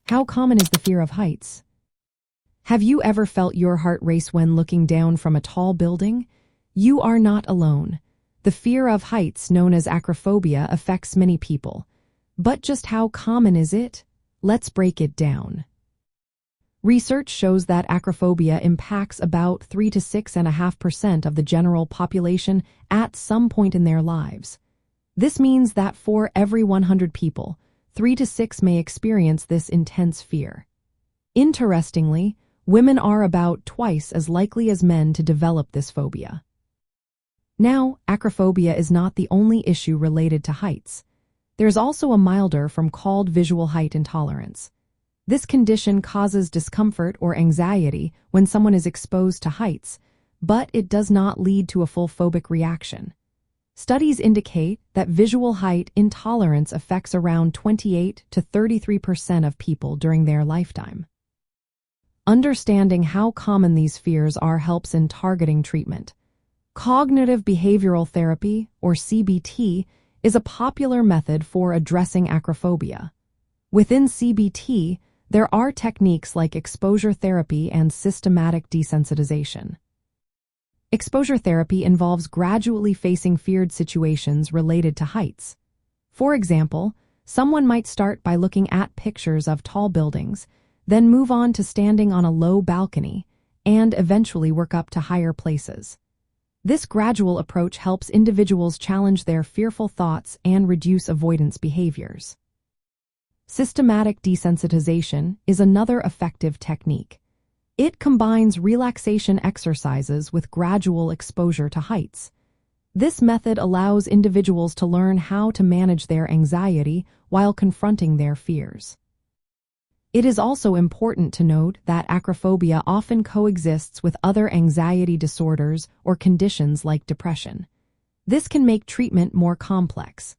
How common is the fear of heights? Have you ever felt your heart race when looking down from a tall building? You are not alone. The fear of heights, known as acrophobia, affects many people. But just how common is it? Let's break it down. Research shows that acrophobia impacts about 3 to 6.5% of the general population at some point in their lives. This means that for every 100 people, 3 to 6 may experience this intense fear. Interestingly, women are about twice as likely as men to develop this phobia. Now, acrophobia is not the only issue related to heights. There's also a milder form called visual height intolerance. This condition causes discomfort or anxiety when someone is exposed to heights, but it does not lead to a full phobic reaction. Studies indicate that visual height intolerance affects around 28 to 33% of people during their lifetime. Understanding how common these fears are helps in targeting treatment. Cognitive behavioral therapy, or CBT, is a popular method for addressing acrophobia. Within CBT, there are techniques like exposure therapy and systematic desensitization. Exposure therapy involves gradually facing feared situations related to heights. For example, someone might start by looking at pictures of tall buildings, then move on to standing on a low balcony, and eventually work up to higher places. This gradual approach helps individuals challenge their fearful thoughts and reduce avoidance behaviors. Systematic desensitization is another effective technique. It combines relaxation exercises with gradual exposure to heights. This method allows individuals to learn how to manage their anxiety while confronting their fears. It is also important to note that acrophobia often coexists with other anxiety disorders or conditions like depression. This can make treatment more complex.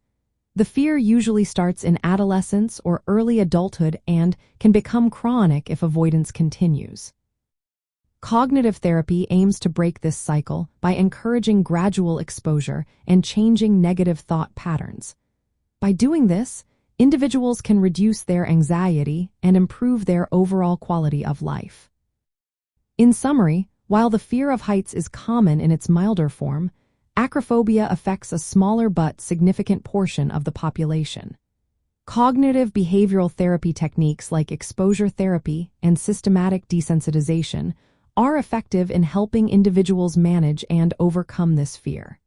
The fear usually starts in adolescence or early adulthood and can become chronic if avoidance continues. Cognitive therapy aims to break this cycle by encouraging gradual exposure and changing negative thought patterns. By doing this, individuals can reduce their anxiety and improve their overall quality of life. In summary, while the fear of heights is common in its milder form, acrophobia affects a smaller but significant portion of the population. Cognitive behavioral therapy techniques like exposure therapy and systematic desensitization are effective in helping individuals manage and overcome this fear.